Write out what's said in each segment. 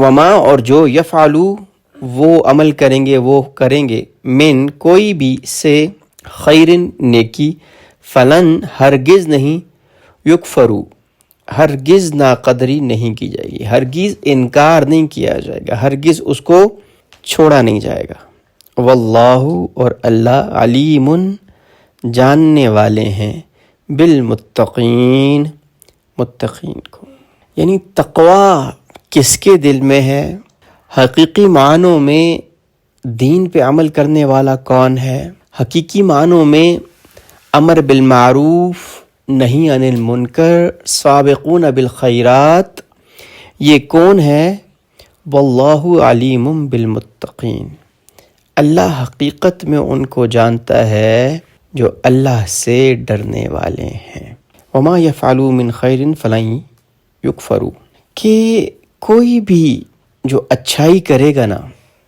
وما اور جو یفعلو وہ عمل کریں گے وہ کریں گے من کوئی بھی سے خیرن نیکی فلن ہرگز نہیں یکفرو ہرگز ناقدری نہیں کی جائے گی، ہرگز انکار نہیں کیا جائے گا، ہرگز اس کو چھوڑا نہیں جائے گا۔ واللہ اور اللہ علیم جاننے والے ہیں بالمتقین متقین کو، یعنی تقوی کس کے دل میں ہے، حقیقی معنوں میں دین پہ عمل کرنے والا کون ہے، حقیقی معنوں میں امر بالمعروف نہی عن المنکر سابقون بالخیرات، یہ کون ہے؟ واللہ علیم بالمتقین، اللہ حقیقت میں ان کو جانتا ہے جو اللہ سے ڈرنے والے ہیں۔ وما یفعلوا من خیر فلن یکفروا، کہ کوئی بھی جو اچھائی کرے گا نا،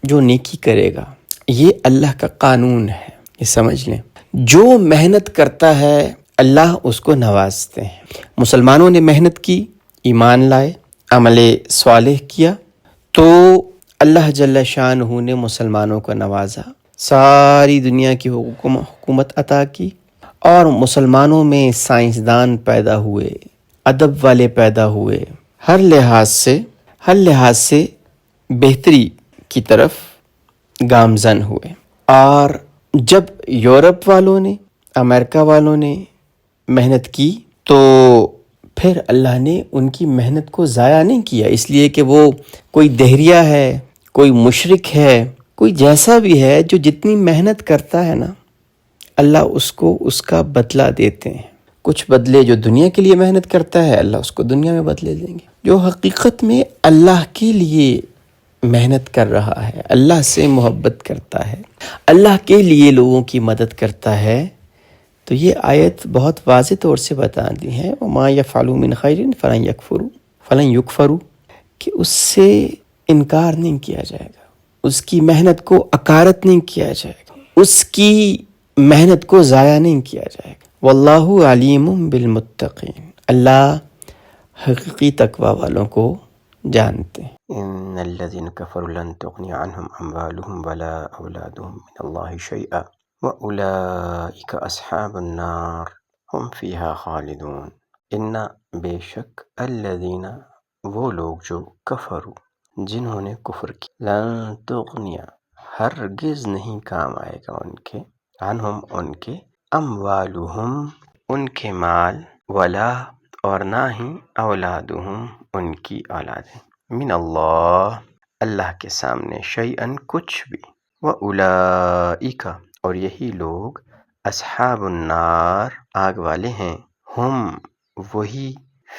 جو نیکی کرے گا، یہ اللہ کا قانون ہے، یہ سمجھ لیں۔ جو محنت کرتا ہے اللہ اس کو نوازتے ہیں۔ مسلمانوں نے محنت کی، ایمان لائے، عمل صالح کیا، تو اللہ جل شانہ نے مسلمانوں کو نوازا، ساری دنیا کی حکومت عطا کی، اور مسلمانوں میں سائنسدان پیدا ہوئے، ادب والے پیدا ہوئے، ہر لحاظ سے بہتری کی طرف گامزن ہوئے۔ اور جب یورپ والوں نے، امریکہ والوں نے محنت کی تو پھر اللہ نے ان کی محنت کو ضائع نہیں کیا، اس لیے کہ وہ کوئی دہریہ ہے، کوئی مشرک ہے، کوئی جیسا بھی ہے، جو جتنی محنت کرتا ہے نا اللہ اس کو اس کا بدلہ دیتے ہیں۔ کچھ بدلے جو دنیا کے لیے محنت کرتا ہے اللہ اس کو دنیا میں بدلے دیں گے۔ جو حقیقت میں اللہ کے لیے محنت کر رہا ہے، اللہ سے محبت کرتا ہے، اللہ کے لیے لوگوں کی مدد کرتا ہے، تو یہ آیت بہت واضح طور سے بتا دی ہے وما یفعلوا من خیر فلن یکفروا، کہ اس سے انکار نہیں کیا جائے گا، اس کی محنت کو اکارت نہیں کیا جائے گا، اس کی محنت کو ضائع نہیں کیا جائے گا۔ واللہ علیم بالمتقین، اللہ حقیقی تقوی والوں کو جانتے ہیں۔ ان الذين كفروا لن تغني عنهم اموالهم ولا اولادهم من الله شيئا واولئك اصحاب النار هم فيها خالدون۔ ان بے شک الذين وہ لوگ جو کفروا جنہوں نے کفر کیا، لن تغنی ہرگز نہیں کام آئے گا ان کے، عنہم ان کے، اموالہم ان کے مال، ولا اور نہ ہی اولادہم ان کی اولادیں، من اللہ اللہ کے سامنے، شیئن کچھ بھی، وَأُولَئِكَ اور یہی لوگ، اصحاب النار آگ والے ہیں، ہم وہی،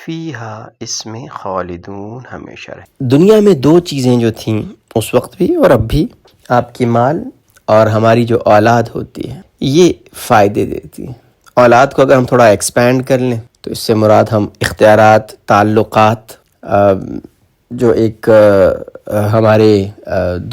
فیہا اس میں، خالدون ہمیشہ رہے۔ دنیا میں دو چیزیں جو تھیں اس وقت بھی اور اب بھی، آپ کی مال اور ہماری جو اولاد ہوتی ہے، یہ فائدے دیتی ہے۔ اولاد کو اگر ہم تھوڑا ایکسپینڈ کر لیں تو اس سے مراد ہم اختیارات، تعلقات، جو ایک ہمارے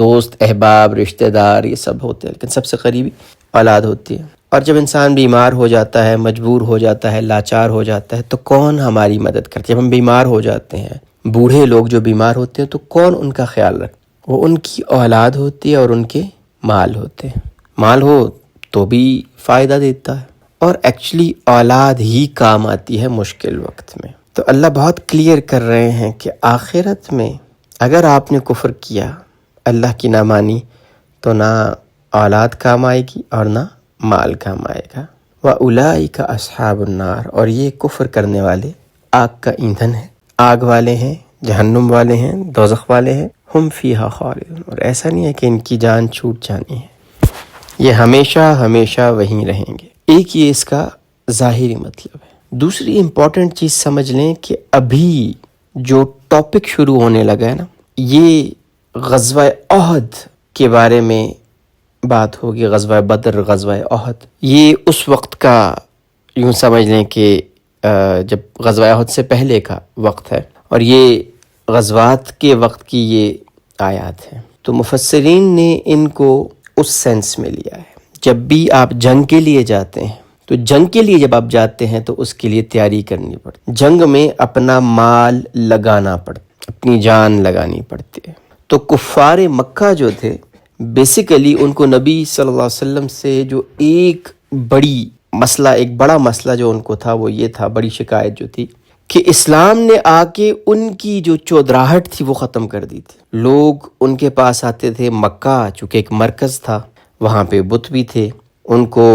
دوست، احباب، رشتہ دار، یہ سب ہوتے ہیں، لیکن سب سے قریبی اولاد ہوتی ہے۔ اور جب انسان بیمار ہو جاتا ہے، مجبور ہو جاتا ہے، لاچار ہو جاتا ہے، تو کون ہماری مدد کرتے ہیں؟ جب ہم بیمار ہو جاتے ہیں، بوڑھے لوگ جو بیمار ہوتے ہیں تو کون ان کا خیال رکھتے؟ وہ ان کی اولاد ہوتی ہے اور ان کے مال ہوتے ہیں۔ مال ہو تو بھی فائدہ دیتا ہے، اور ایکچولی اولاد ہی کام آتی ہے مشکل وقت میں۔ تو اللہ بہت کلیئر کر رہے ہیں کہ آخرت میں اگر آپ نے کفر کیا، اللہ کی نہ مانی، تو نہ اولاد کام آئے گی اور نہ مال کام آئے گا۔ وَأُولَئِكَ أَصْحَابُ النَّارِ اور یہ کفر کرنے والے آگ کا ایندھن ہے، آگ والے ہیں، جہنم والے ہیں، دوزخ والے ہیں، ہم فیہا خالدون، اور ایسا نہیں ہے کہ ان کی جان چھوٹ جانی ہے، یہ ہمیشہ ہمیشہ وہیں رہیں گے۔ ایک یہ اس کا ظاہری مطلب ہے۔ دوسری امپورٹنٹ چیز سمجھ لیں کہ ابھی جو ٹاپک شروع ہونے لگا ہے نا، یہ غزوہ احد کے بارے میں بات ہوگی، غزوہ بدر، غزوہ احد، یہ اس وقت کا، یوں سمجھ لیں کہ جب غزوہ احد سے پہلے کا وقت ہے، اور یہ غزوات کے وقت کی یہ آیات ہیں۔ تو مفسرین نے ان کو اس سینس میں لیا ہے، جب بھی آپ جنگ کے لیے جاتے ہیں، تو جنگ کے لیے جب آپ جاتے ہیں تو اس کے لیے تیاری کرنی پڑتی، جنگ میں اپنا مال لگانا پڑتا، اپنی جان لگانی پڑتی ہے۔ تو کفار مکہ جو تھے بیسیکلی ان کو نبی صلی اللہ علیہ وسلم سے جو ایک بڑا مسئلہ جو ان کو تھا وہ یہ تھا، بڑی شکایت جو تھی کہ اسلام نے آ کے ان کی جو چودراہٹ تھی وہ ختم کر دی تھی۔ لوگ ان کے پاس آتے تھے، مکہ چونکہ ایک مرکز تھا، وہاں پہ بت بھی تھے، ان کو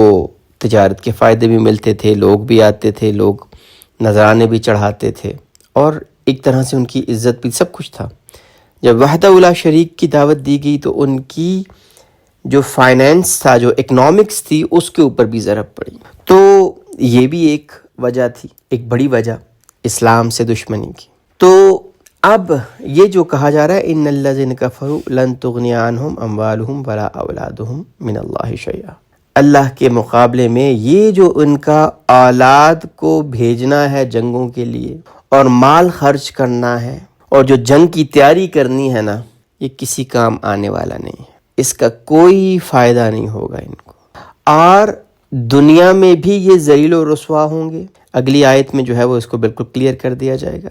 تجارت کے فائدے بھی ملتے تھے، لوگ بھی آتے تھے، لوگ نذرانے بھی چڑھاتے تھے، اور ایک طرح سے ان کی عزت بھی، سب کچھ تھا۔ جب وحدہ لا شریک کی دعوت دی گئی تو ان کی جو فائنینس تھا، جو اکنامکس تھی، اس کے اوپر بھی ضرب پڑی۔ تو یہ بھی ایک وجہ تھی، ایک بڑی وجہ اسلام سے دشمنی کی۔ تو اب یہ جو کہا جا رہا ہے ان الذین کفروا لن تغنی عنہم اموالہم ولا اولادہم من اللہ شیئا، اللہ کے مقابلے میں یہ جو ان کا اولاد کو بھیجنا ہے جنگوں کے لیے اور مال خرچ کرنا ہے اور جو جنگ کی تیاری کرنی ہے نا، یہ کسی کام آنے والا نہیں ہے، اس کا کوئی فائدہ نہیں ہوگا ان کو، اور دنیا میں بھی یہ ذلیل و رسوا ہوں گے۔ اگلی آیت میں جو ہے وہ اس کو بالکل کلیئر کر دیا جائے گا،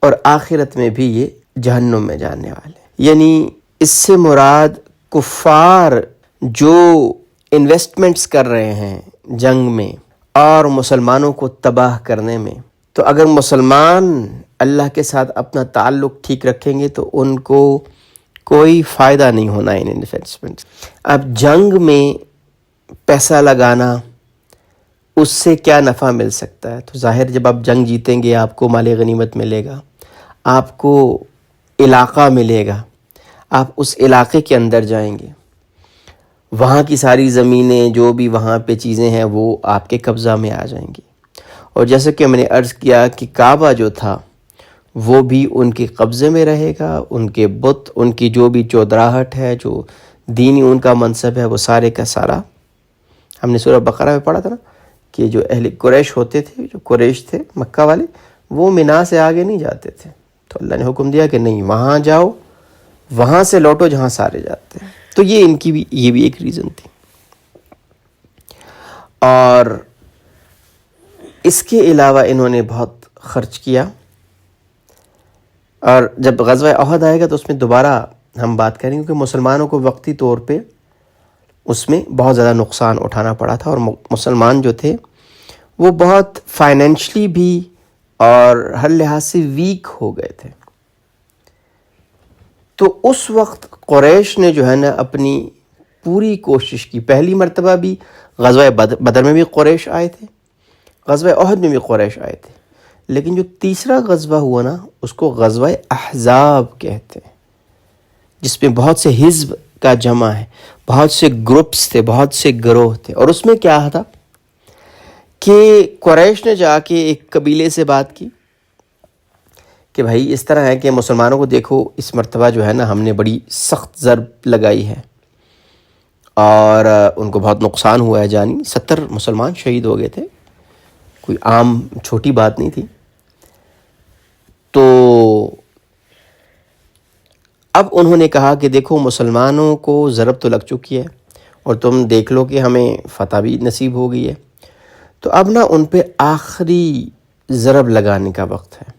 اور آخرت میں بھی یہ جہنم میں جانے والے۔ یعنی اس سے مراد کفار جو انویسٹمنٹس کر رہے ہیں جنگ میں اور مسلمانوں کو تباہ کرنے میں، تو اگر مسلمان اللہ کے ساتھ اپنا تعلق ٹھیک رکھیں گے تو ان کو کوئی فائدہ نہیں ہونا ان انویسٹمنٹس۔ اب جنگ میں پیسہ لگانا، اس سے کیا نفع مل سکتا ہے؟ تو ظاہر جب آپ جنگ جیتیں گے آپ کو مال غنیمت ملے گا، آپ کو علاقہ ملے گا، آپ اس علاقے کے اندر جائیں گے، وہاں کی ساری زمینیں جو بھی وہاں پہ چیزیں ہیں وہ آپ کے قبضہ میں آ جائیں گی، اور جیسے کہ میں نے عرض کیا کہ کعبہ جو تھا وہ بھی ان کے قبضے میں رہے گا، ان کے بت، ان کی جو بھی چودراہٹ ہے، جو دینی ان کا منصب ہے، وہ سارے کا سارا، ہم نے سورہ بقرہ میں پڑھا تھا نا کہ جو اہل قریش ہوتے تھے، جو قریش تھے مکہ والے، وہ مینا سے آگے نہیں جاتے تھے، تو اللہ نے حکم دیا کہ نہیں، وہاں جاؤ، وہاں سے لوٹو جہاں سارے جاتے ہیں۔ تو یہ ان کی بھی یہ بھی ایک ریزن تھی۔ اور اس کے علاوہ انہوں نے بہت خرچ کیا، اور جب غزوہ احد آئے گا تو اس میں دوبارہ ہم بات کریں گے کہ مسلمانوں کو وقتی طور پہ اس میں بہت زیادہ نقصان اٹھانا پڑا تھا، اور مسلمان جو تھے وہ بہت فائنینشلی بھی اور ہر لحاظ سے ویک ہو گئے تھے۔ تو اس وقت قریش نے جو ہے نا اپنی پوری کوشش کی، پہلی مرتبہ بھی غزوہ بدر میں بھی قریش آئے تھے، غزوہ احد میں بھی قریش آئے تھے، لیکن جو تیسرا غزوہ ہوا نا اس کو غزوہ احزاب کہتے ہیں، جس میں بہت سے حزب کا جمع ہے، بہت سے گروپس تھے، بہت سے گروہ تھے۔ اور اس میں کیا تھا کہ قریش نے جا کے ایک قبیلے سے بات کی کہ بھائی اس طرح ہے کہ مسلمانوں کو دیکھو، اس مرتبہ جو ہے نا ہم نے بڑی سخت ضرب لگائی ہے اور ان کو بہت نقصان ہوا ہے جانی، 70 مسلمان شہید ہو گئے تھے، کوئی عام چھوٹی بات نہیں تھی۔ تو اب انہوں نے کہا کہ دیکھو مسلمانوں کو ضرب تو لگ چکی ہے اور تم دیکھ لو کہ ہمیں فتح بھی نصیب ہو گئی ہے، تو اب نا ان پہ آخری ضرب لگانے کا وقت ہے۔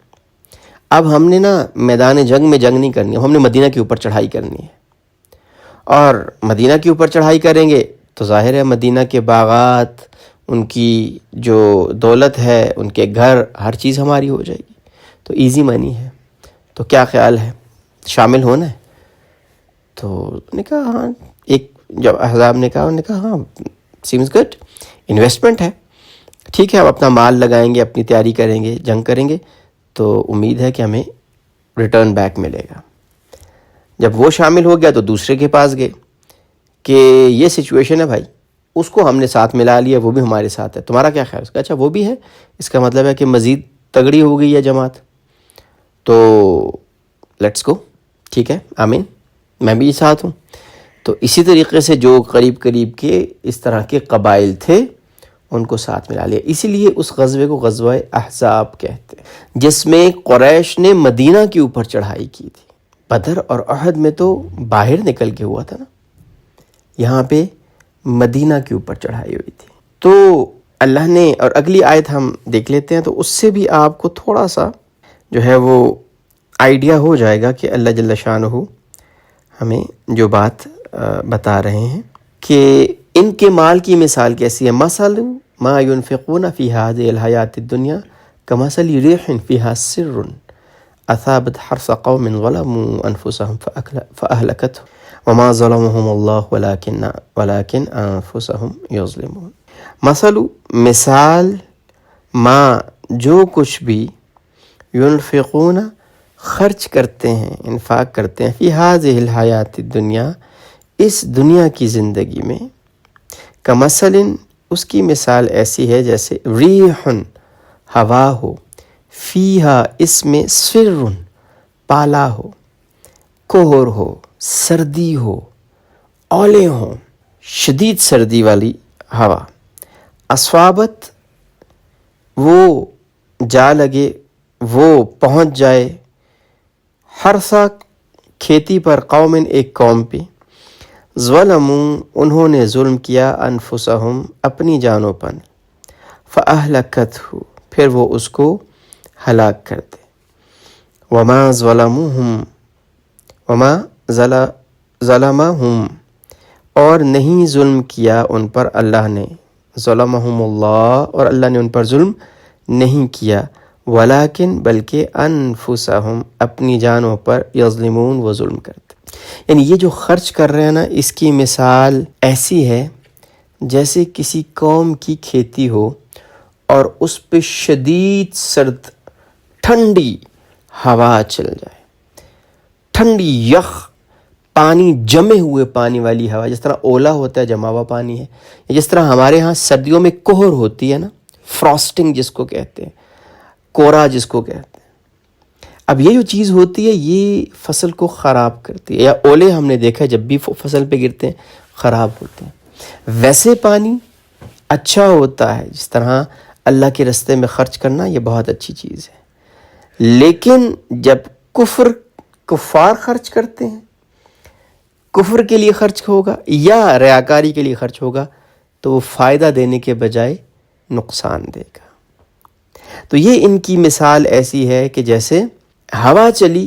اب ہم نے نا میدان جنگ میں جنگ نہیں کرنی، ہم نے مدینہ کے اوپر چڑھائی کرنی ہے، اور مدینہ کے اوپر چڑھائی کریں گے تو ظاہر ہے مدینہ کے باغات، ان کی جو دولت ہے، ان کے گھر، ہر چیز ہماری ہو جائے گی، تو ایزی منی ہے۔ تو کیا خیال ہے، شامل ہونا ہے؟ تو نے کہا ہاں، ایک جب احزاب نے کہا، انہوں نے کہا ہاں سیمز گڈ، انویسٹمنٹ ہے، ٹھیک ہے، ہم اپنا مال لگائیں گے، اپنی تیاری کریں گے، جنگ کریں گے، تو امید ہے کہ ہمیں ریٹرن بیک ملے گا۔ جب وہ شامل ہو گیا تو دوسرے کے پاس گئے کہ یہ سچویشن ہے بھائی، اس کو ہم نے ساتھ ملا لیا، وہ بھی ہمارے ساتھ ہے، تمہارا کیا خیال ہے؟ اس کا اچھا وہ بھی ہے، اس کا مطلب ہے کہ مزید تگڑی ہو گئی ہے جماعت، تو لیٹس گو، ٹھیک ہے، آمین، میں بھی ساتھ ہوں۔ تو اسی طریقے سے جو قریب قریب کے اس طرح کے قبائل تھے ان کو ساتھ ملا لیا، اسی لیے اس غزوے کو غزوہ احزاب کہتے ہیں، جس میں قریش نے مدینہ کے اوپر چڑھائی کی تھی۔ بدر اور احد میں تو باہر نکل کے ہوا تھا نا، یہاں پہ مدینہ کے اوپر چڑھائی ہوئی تھی۔ تو اللہ نے، اور اگلی آیت ہم دیکھ لیتے ہیں تو اس سے بھی آپ کو تھوڑا سا جو ہے وہ آئیڈیا ہو جائے گا کہ اللہ جل شانہ ہمیں جو بات بتا رہے ہیں کہ ان کے مال کی مثال کیسی ہے. مثل ما ينفقون في هذه الحیات الدنیا کمثل ریح فیہا سر اصابت حرث قوم ظلموا انفسهم فاہلکتهم وما ظلمهم اللہ ولكن انفسهم یظلمون. مثل مثال ما جو کچھ بھی ينفقون خرچ کرتے ہیں، انفاق کرتے ہیں، فی هذه الحیات الدنیا اس دنیا کی زندگی میں، کمثل اس کی مثال ایسی ہے جیسے ریح ہوا ہو، فیہا اس میں سر پالا ہو، کوہر ہو، سردی ہو، اولے ہوں، شدید سردی والی ہوا، اصابت وہ جا لگے، وہ پہنچ جائے، حرثا کھیتی پر، قوم ایک قوم پہ، ظلموا انہوں نے ظلم کیا، انفسہم اپنی جانوں پر، فاہلکتہ پھر وہ اس کو ہلاک کر دے. وما ظلمہم اور نہیں ظلم کیا ان پر اللہ نے، ظلمہم اللہ اور اللہ نے ان پر ظلم نہیں کیا، ولیکن بلکہ انفسہم اپنی جانوں پر، یظلمون وہ ظلم کرتے. یعنی یہ جو خرچ کر رہے ہیں نا، اس کی مثال ایسی ہے جیسے کسی قوم کی کھیتی ہو اور اس پہ شدید سرد ٹھنڈی ہوا چل جائے، ٹھنڈی یخ پانی، جمے ہوئے پانی والی ہوا، جس طرح اولا ہوتا ہے جمع ہوا پانی ہے، جس طرح ہمارے ہاں سردیوں میں کوہر ہوتی ہے نا، فراسٹنگ جس کو کہتے ہیں، کورا جس کو کہتے ہیں. اب یہ جو چیز ہوتی ہے یہ فصل کو خراب کرتی ہے، یا اولے ہم نے دیکھا جب بھی فصل پہ گرتے ہیں خراب ہوتے ہیں. ویسے پانی اچھا ہوتا ہے، جس طرح اللہ کے راستے میں خرچ کرنا یہ بہت اچھی چیز ہے، لیکن جب کفار خرچ کرتے ہیں، کفر کے لیے خرچ ہوگا یا ریاکاری کے لیے خرچ ہوگا تو وہ فائدہ دینے کے بجائے نقصان دے گا. تو یہ ان کی مثال ایسی ہے کہ جیسے ہوا چلی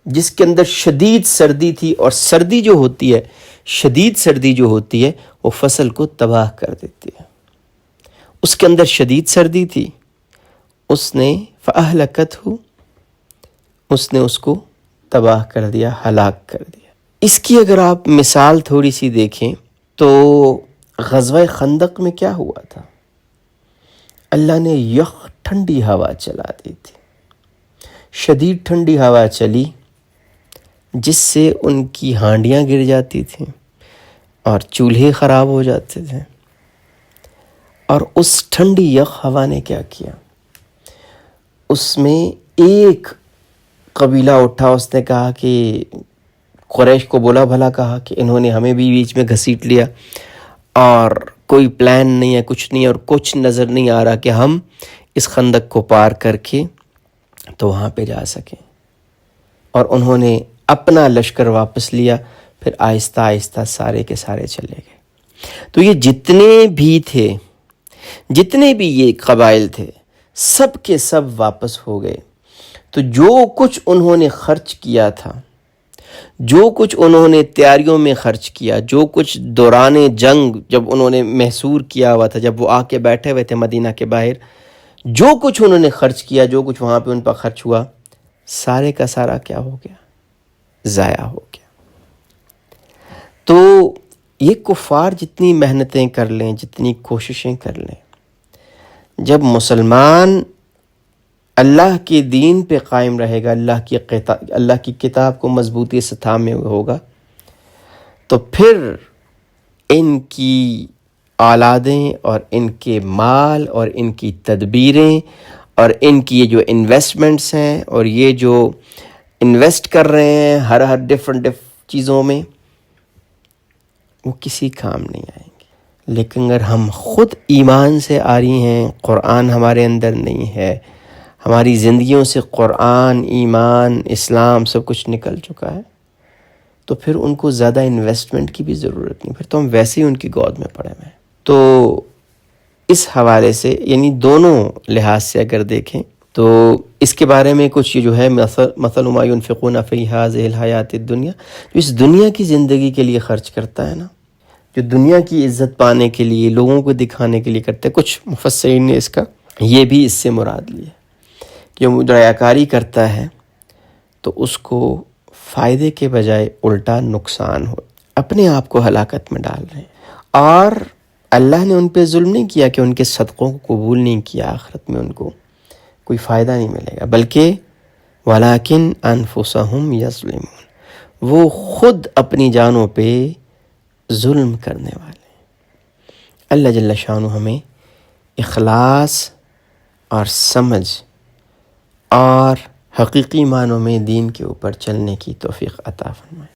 جس کے اندر شدید سردی تھی، اور سردی جو ہوتی ہے، شدید سردی جو ہوتی ہے وہ فصل کو تباہ کر دیتی ہے. اس کے اندر شدید سردی تھی، اس نے فاہلکتہ اس نے اس کو تباہ کر دیا، ہلاک کر دیا. اس کی اگر آپ مثال تھوڑی سی دیکھیں تو غزوہ خندق میں کیا ہوا تھا؟ اللہ نے یخ ٹھنڈی ہوا چلا دی تھی، شدید ٹھنڈی ہوا چلی جس سے ان کی ہانڈیاں گر جاتی تھیں اور چولہے خراب ہو جاتے تھے. اور اس ٹھنڈی یخ ہوا نے کیا کیا؟ اس میں ایک قبیلہ اٹھا، اس نے کہا کہ قریش کو بولا بھلا کہا کہ انہوں نے ہمیں بھی بیچ میں گھسیٹ لیا، اور کوئی پلان نہیں ہے، کچھ نہیں ہے، اور کچھ نظر نہیں آ رہا کہ ہم اس خندق کو پار کر کے تو وہاں پہ جا سکیں. اور انہوں نے اپنا لشکر واپس لیا، پھر آہستہ آہستہ سارے کے سارے چلے گئے. تو یہ جتنے بھی تھے، جتنے بھی یہ قبائل تھے، سب کے سب واپس ہو گئے. تو جو کچھ انہوں نے خرچ کیا تھا، جو کچھ انہوں نے تیاریوں میں خرچ کیا، جو کچھ دوران جنگ جب انہوں نے محصور کیا ہوا تھا، جب وہ آ کے بیٹھے ہوئے تھے مدینہ کے باہر، جو کچھ انہوں نے خرچ کیا، جو کچھ وہاں پہ ان پر خرچ ہوا، سارے کا سارا کیا ہو گیا؟ ضائع ہو گیا. تو یہ کفار جتنی محنتیں کر لیں، جتنی کوششیں کر لیں، جب مسلمان اللہ کے دین پہ قائم رہے گا، اللہ کی کتاب کو مضبوطی سے تھامے ہوئے ہوگا، تو پھر ان کی اولادیں اور ان کے مال اور ان کی تدبیریں اور ان کی یہ جو انویسٹمنٹس ہیں اور یہ جو انویسٹ کر رہے ہیں ہر ڈفرنٹ چیزوں میں، وہ کسی کام نہیں آئیں گے. لیکن اگر ہم خود ایمان سے آری ہیں، قرآن ہمارے اندر نہیں ہے، ہماری زندگیوں سے قرآن، ایمان، اسلام سب کچھ نکل چکا ہے، تو پھر ان کو زیادہ انویسٹمنٹ کی بھی ضرورت نہیں، پھر تو ہم ویسے ہی ان کی گود میں پڑے ہوئے ہیں. تو اس حوالے سے یعنی دونوں لحاظ سے اگر دیکھیں تو اس کے بارے میں کچھ جو ہے مثل ما ينفقون فی هذه الحیات الدنیا، جو اس دنیا کی زندگی کے لیے خرچ کرتا ہے نا، جو دنیا کی عزت پانے کے لیے، لوگوں کو دکھانے کے لیے کرتے ہیں، کچھ مفسرین نے اس کا یہ بھی اس سے مراد لیا کہ وہ ریاکاری کرتا ہے تو اس کو فائدے کے بجائے الٹا نقصان ہو، اپنے آپ کو ہلاکت میں ڈال رہے ہیں۔ اور اللہ نے ان پہ ظلم نہیں کیا کہ ان کے صدقوں کو قبول نہیں کیا، آخرت میں ان کو کوئی فائدہ نہیں ملے گا، بلکہ وَلَكِنْ أَنفُسَهُمْ يَظْلِمُونَ، وہ خود اپنی جانوں پہ ظلم کرنے والے ہیں۔ اللہ جل شانہ ہمیں اخلاص اور سمجھ اور حقیقی معنوں میں دین کے اوپر چلنے کی توفیق عطا فرمائے۔